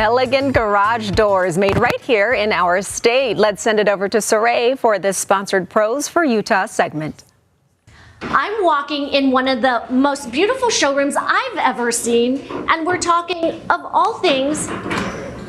Elegant garage doors made right here in our state. Let's send it over to Deseret for this sponsored Pros for Utah segment. I'm walking in one of the most beautiful showrooms I've ever seen, and we're talking, of all things,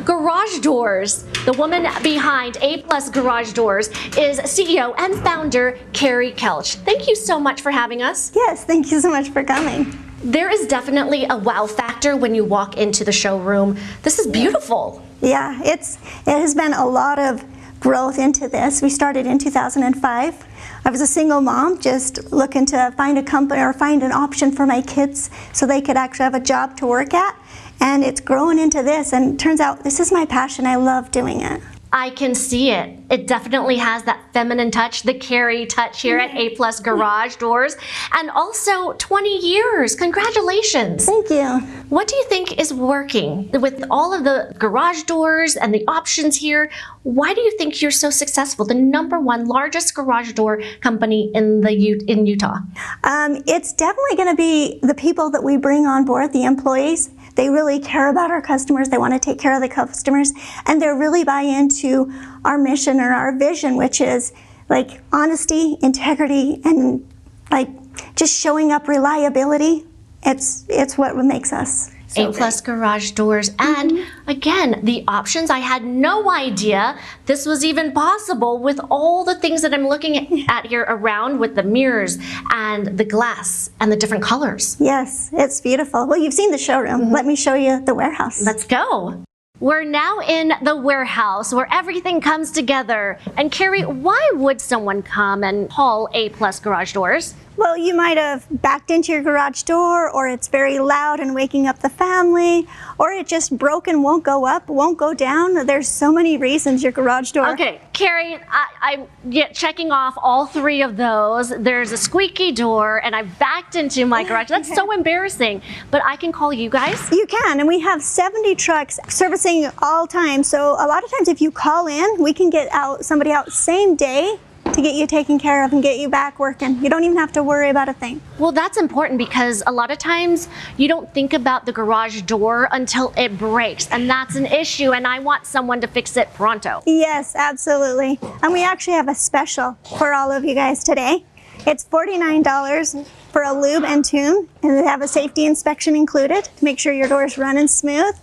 garage doors. The woman behind A+ Garage Doors is CEO and founder Carrie Kelsch. Thank you so much for having us. Yes, thank you so much for coming. There is definitely a wow factor when you walk into the showroom. This is beautiful. Yeah, it has been a lot of growth into this. We started in 2005. I was a single mom just looking to find a company or find an option for my kids so they could actually have a job to work at. And it's grown into this, and it turns out this is my passion. I love doing it. I can see it. It definitely has that feminine touch, the Carrie touch here at A+ Garage Doors. And also 20 years. Congratulations. Thank you. What do you think is working with all of the garage doors and the options here? Why do you think you're so successful? The #1 largest garage door company in Utah. It's definitely going to be the people that we bring on board, the employees. They really care about our customers. They want to take care of the customers, and they're really buy into our mission or our vision, which is like honesty, integrity, and like just showing up, reliability. It's what makes us so A+ Garage Doors. And again, the options, I had no idea this was even possible with all the things that I'm looking at here around with the mirrors and the glass and the different colors. Yes, it's beautiful. Well, you've seen the showroom. Let me show you the warehouse. Let's go. We're now in the warehouse where everything comes together. And Carrie, why would someone come and haul A+ Garage Doors? Well, you might have backed into your garage door, or it's very loud and waking up the family, or it just broke and won't go up, won't go down. There's so many reasons your garage door. Okay, Carrie, I'm checking off all 3 of those. There's a squeaky door, and I backed into my garage. That's so embarrassing, but I can call you guys? You can, and we have 70 trucks servicing all time. So a lot of times if you call in, we can get somebody out same day to get you taken care of and get you back working. You don't even have to worry about a thing. Well, that's important because a lot of times you don't think about the garage door until it breaks, and that's an issue, and I want someone to fix it pronto. Yes, absolutely. And we actually have a special for all of you guys today. It's $49 for a lube and tune, and they have a safety inspection included to make sure your door's running smooth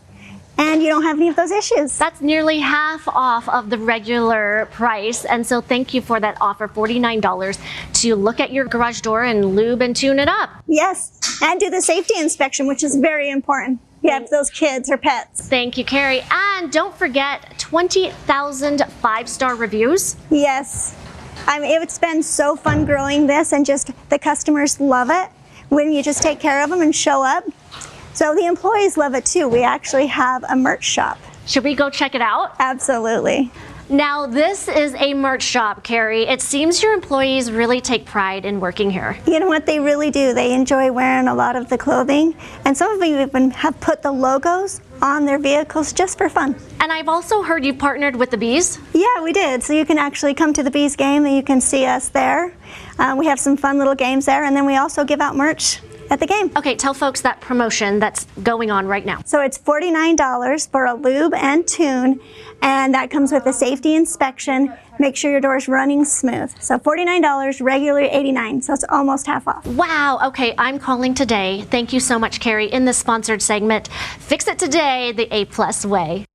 and you don't have any of those issues. That's nearly half off of the regular price, and so thank you for that offer, $49, to look at your garage door and lube and tune it up. Yes, and do the safety inspection, which is very important. You have those kids or pets. Thank you, Carrie. And don't forget 20,000 5-star reviews. Yes, it's been so fun growing this, and just the customers love it when you just take care of them and show up. So the employees love it too. We actually have a merch shop. Should we go check it out? Absolutely. Now, this is a merch shop, Carrie. It seems your employees really take pride in working here. You know what? They really do. They enjoy wearing a lot of the clothing, and some of them even have put the logos on their vehicles just for fun. And I've also heard you partnered with the Bees. Yeah, we did. So you can actually come to the Bees game and you can see us there. We have some fun little games there, and then we also give out merch at the game. Okay, tell folks that promotion that's going on right now. So it's $49 for a lube and tune, and that comes with a safety inspection. Make sure your door's running smooth. So $49, regularly $89, so it's almost half off. Wow, okay, I'm calling today. Thank you so much, Carrie, in this sponsored segment. Fix it today the A+ way.